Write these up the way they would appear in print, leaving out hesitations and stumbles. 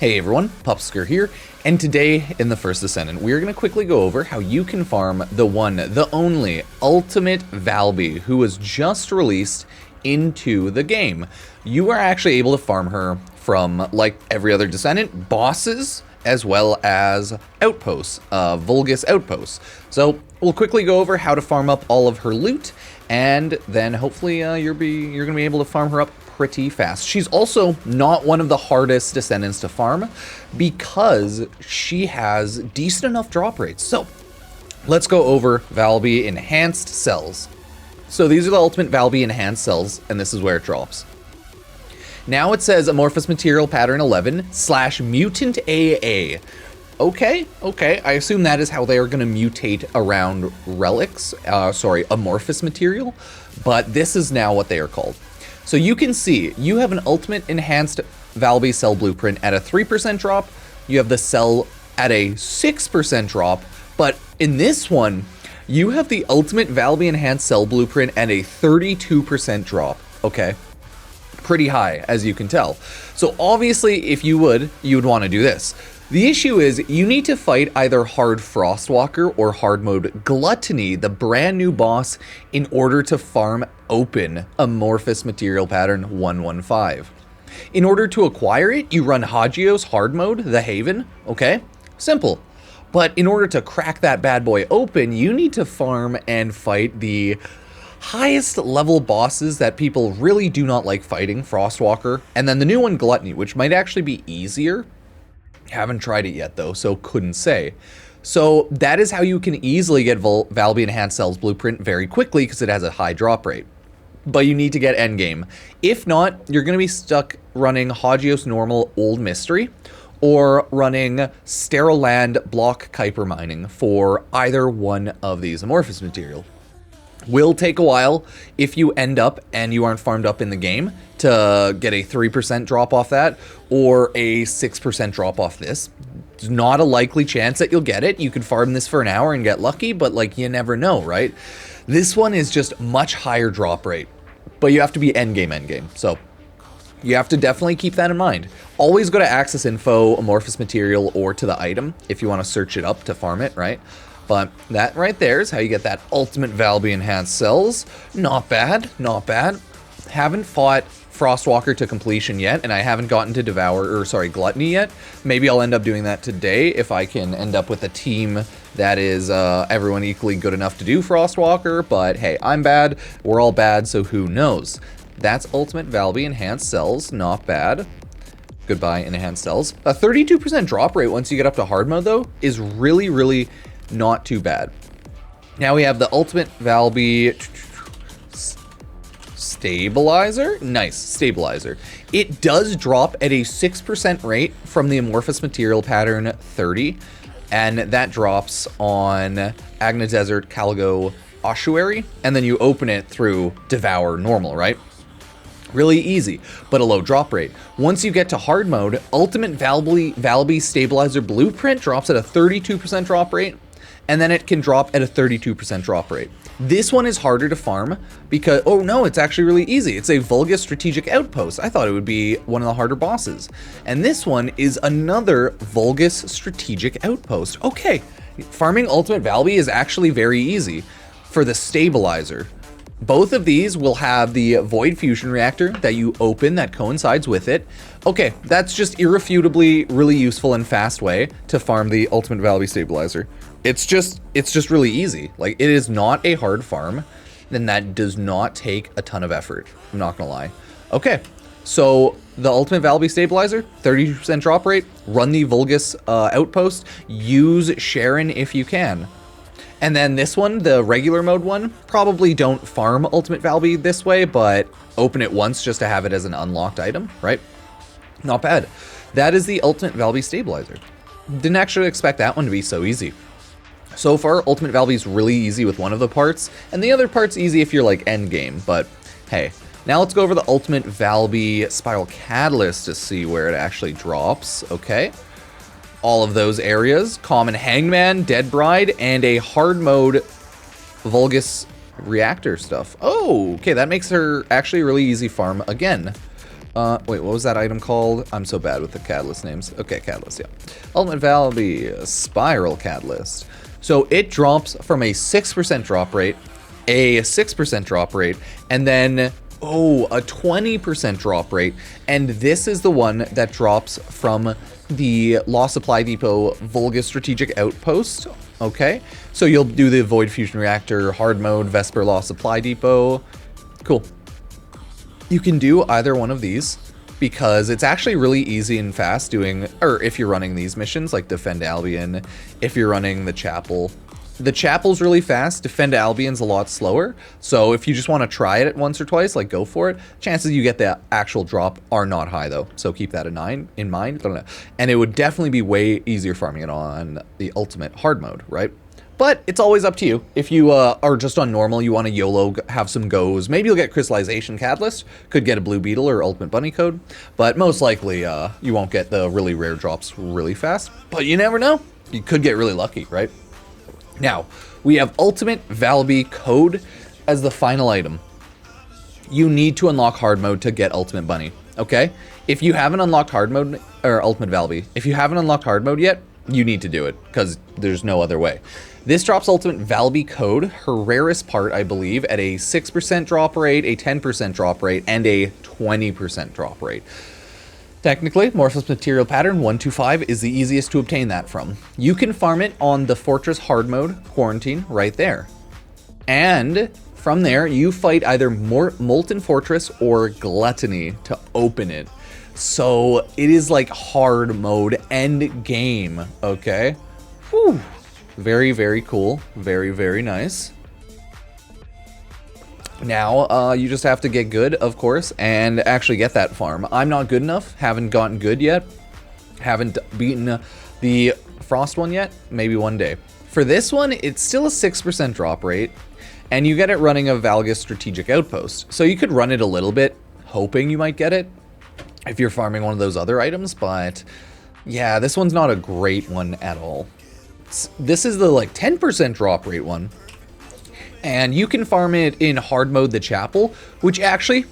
Hey everyone, Pupsker here, and today in the First Descendant, we are going to quickly go over how you can farm the one, the only, Ultimate Valby, who was just released into the game. You are actually able to farm her from, like every other Descendant, bosses, as well as outposts, Vulgus outposts. So we'll quickly go over how to farm up all of her loot, and then hopefully you're going to be able to farm her up pretty fast. She's also not one of the hardest Descendants to farm because she has decent enough drop rates. So let's go over Valby Enhanced Cells. So these are the Ultimate Valby Enhanced Cells, and this is where it drops. Now it says Amorphous Material Pattern 11 / Mutant AA. Okay, I assume that is how they are going to mutate around relics, amorphous material, but this is now what they are called. So you can see, you have an Ultimate Enhanced Valby Cell Blueprint at a 3% drop, you have the cell at a 6% drop, but in this one, you have the Ultimate Valby Enhanced Cell Blueprint at a 32% drop, okay? Pretty high, as you can tell. So obviously, if you would want to do this. The issue is, you need to fight either Hard Frostwalker or Hard Mode Gluttony, the brand new boss, in order to farm open Amorphous Material Pattern 115. In order to acquire it, you run Hagios Hard Mode, the Haven, okay? Simple. But in order to crack that bad boy open, you need to farm and fight the highest level bosses that people really do not like fighting, Frostwalker, and then the new one, Gluttony, which might actually be easier. Haven't tried it yet though, so couldn't say. So that is how you can easily get Valby Enhanced Cells Blueprint very quickly because it has a high drop rate. But you need to get endgame. If not, you're going to be stuck running Hagios Normal Old Mystery or running Sterile Land Block Kuiper Mining for either one of these amorphous material. Will take a while if you end up and you aren't farmed up in the game to get a 3% drop off that or a 6% drop off this. It's not a likely chance that you'll get it. You could farm this for an hour and get lucky, but like you never know, right? This one is just much higher drop rate, but you have to be endgame. So you have to definitely keep that in mind. Always go to Access Info, Amorphous Material, or to the item if you want to search it up to farm it, right? But that right there is how you get that Ultimate Valby Enhanced Cells. Not bad, not bad. Haven't fought Frostwalker to completion yet, and I haven't gotten to Gluttony yet. Maybe I'll end up doing that today if I can end up with a team that is everyone equally good enough to do Frostwalker, but hey, I'm bad, we're all bad, so who knows? That's Ultimate Valby Enhanced Cells, not bad. Goodbye, Enhanced Cells. A 32% drop rate once you get up to hard mode though is really not too bad. Now we have the Ultimate Valby Stabilizer. Nice, Stabilizer. It does drop at a 6% rate from the Amorphous Material Pattern 30, and that drops on Agna Desert, Caligo, Ossuary, and then you open it through Devour Normal, right? Really easy, but a low drop rate. Once you get to hard mode, Ultimate Valby Stabilizer Blueprint drops at a 32% drop rate, and then it can drop at a 32% drop rate. This one is harder to farm because, oh no, it's actually really easy. It's a Vulgus Strategic Outpost. I thought it would be one of the harder bosses. And this one is another Vulgus Strategic Outpost. Okay, farming Ultimate Valby is actually very easy for the Stabilizer. Both of these will have the Void Fusion Reactor that you open that coincides with it. Okay, that's just irrefutably really useful and fast way to farm the Ultimate Valby Stabilizer. It's just really easy. Like, it is not a hard farm, and that does not take a ton of effort. I'm not gonna lie. Okay, so the Ultimate Valby Stabilizer, 32% drop rate, run the Vulgus Outpost, use Sharon if you can. And then this one, the regular mode one, probably don't farm Ultimate Valby this way, but open it once just to have it as an unlocked item, right? Not bad. That is the Ultimate Valby Stabilizer. Didn't actually expect that one to be so easy. So far, Ultimate Valby is really easy with one of the parts, and the other part's easy if you're like endgame, but hey. Now let's go over the Ultimate Valby Spiral Catalyst to see where it actually drops, okay? All of those areas, Common Hangman, Dead Bride, and a hard mode Vulgus Reactor stuff. Oh, okay, that makes her actually a really easy farm again. Wait, what was that item called? I'm so bad with the catalyst names. Okay, catalyst, yeah. Ultimate Valby Spiral Catalyst. So it drops from a 6% drop rate, a 6% drop rate, and then, a 20% drop rate. And this is the one that drops from the Law Supply Depot Volga Strategic Outpost. Okay, so you'll do the Void Fusion Reactor, Hard Mode, Vesper Law Supply Depot. Cool. You can do either one of these because it's actually really easy and fast doing, or if you're running these missions like Defend Albion, if you're running the Chapel. The Chapel's really fast, Defend Albion's a lot slower, so if you just want to try it once or twice, like go for it. Chances you get the actual drop are not high though, so keep that in mind. And it would definitely be way easier farming it on the Ultimate Hard Mode, right? But it's always up to you. If you are just on normal, you want to YOLO, have some goes. Maybe you'll get Crystallization Catalyst. Could get a Blue Beetle or Ultimate Bunny Code. But most likely, you won't get the really rare drops really fast. But you never know. You could get really lucky, right? Now, we have Ultimate Valby Code as the final item. You need to unlock Hard Mode to get Ultimate Bunny, okay? If you haven't unlocked Hard Mode, or Ultimate Valby, if you haven't unlocked Hard Mode yet, you need to do it, because there's no other way. This drops Ultimate Valby Code, her rarest part, I believe, at a 6% drop rate, a 10% drop rate, and a 20% drop rate. Technically, Morphless Material Pattern 125 is the easiest to obtain that from. You can farm it on the Fortress Hard Mode Quarantine right there. And from there, you fight either Molten Fortress or Gluttony to open it. So it is like hard mode end game, okay? Whew. Very, very cool. Very, very nice. Now, you just have to get good, of course, and actually get that farm. I'm not good enough. Haven't gotten good yet. Haven't beaten the Frost one yet. Maybe one day. For this one, it's still a 6% drop rate, and you get it running a Valgus Strategic Outpost. So you could run it a little bit, hoping you might get it if you're farming one of those other items, but yeah, this one's not a great one at all. This is the like 10% drop rate one. And you can farm it in hard mode the Chapel, which actually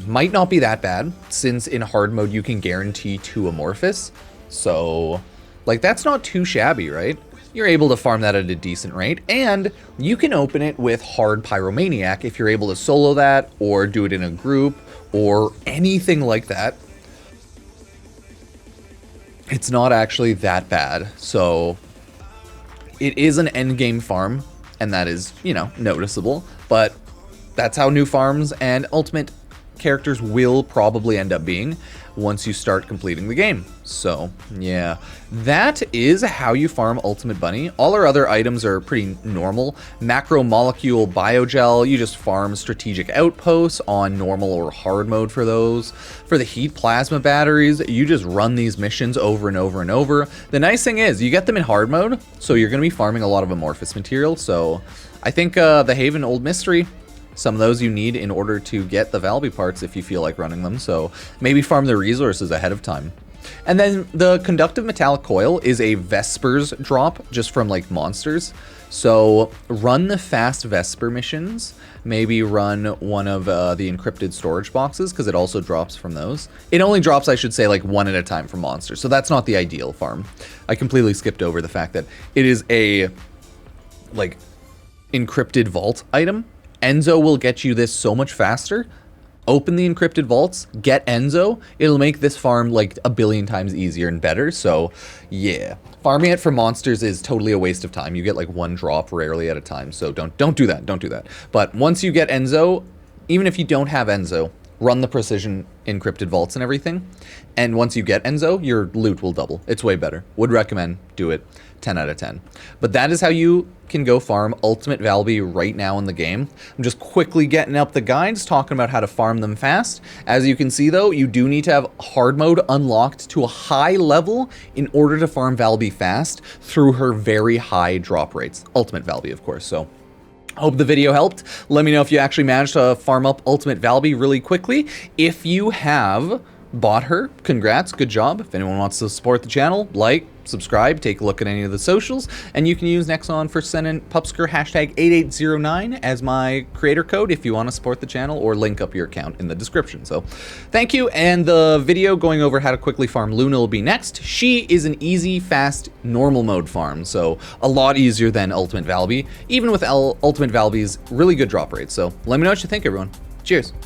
might not be that bad, since in hard mode you can guarantee 2 Amorphous. So, like, that's not too shabby, right? You're able to farm that at a decent rate, and you can open it with Hard Pyromaniac if you're able to solo that, or do it in a group, or anything like that. It's not actually that bad, so it is an endgame farm. And that is, you know, noticeable, but that's how new farms and ultimate characters will probably end up being once you start completing the game. So, yeah, that is how you farm Ultimate Bunny. All our other items are pretty normal. Macromolecule Biogel, you just farm Strategic Outposts on normal or hard mode for those. For the Heat Plasma Batteries, you just run these missions over and over and over. The nice thing is, you get them in hard mode, so you're going to be farming a lot of Amorphous material. So, I think the Haven Old Mystery, some of those you need in order to get the Valby parts if you feel like running them, so maybe farm the resources ahead of time. And then the Conductive Metallic Coil is a Vespers drop just from like monsters. So run the fast Vesper missions, maybe run one of the encrypted storage boxes because it also drops from those. It only drops, I should say, like one at a time from monsters, so that's not the ideal farm. I completely skipped over the fact that it is a like encrypted vault item. Enzo will get you this so much faster. Open the encrypted vaults, get Enzo. It'll make this farm like a billion times easier and better. So yeah, farming it for monsters is totally a waste of time. You get like one drop rarely at a time. So don't do that. Don't do that. But once you get Enzo, even if you don't have Enzo, run the precision encrypted vaults and everything. And once you get Enzo, your loot will double. It's way better. Would recommend. Do it. 10 out of 10. But that is how you can go farm Ultimate Valby right now in the game. I'm just quickly getting up the guides, talking about how to farm them fast. As you can see though, you do need to have hard mode unlocked to a high level in order to farm Valby fast through her very high drop rates. Ultimate Valby, of course. So hope the video helped. Let me know if you actually managed to farm up Ultimate Valby really quickly. If you have bought her. Congrats, good job. If anyone wants to support the channel, like, subscribe, take a look at any of the socials, and you can use Nexon for sending Pupsker hashtag 8809 as my creator code if you want to support the channel, or link up your account in the description. So thank you, and the video going over how to quickly farm Luna will be next. She is an easy, fast, normal mode farm, so a lot easier than Ultimate Valby, even with Ultimate Valby's really good drop rate. So let me know what you think, everyone. Cheers.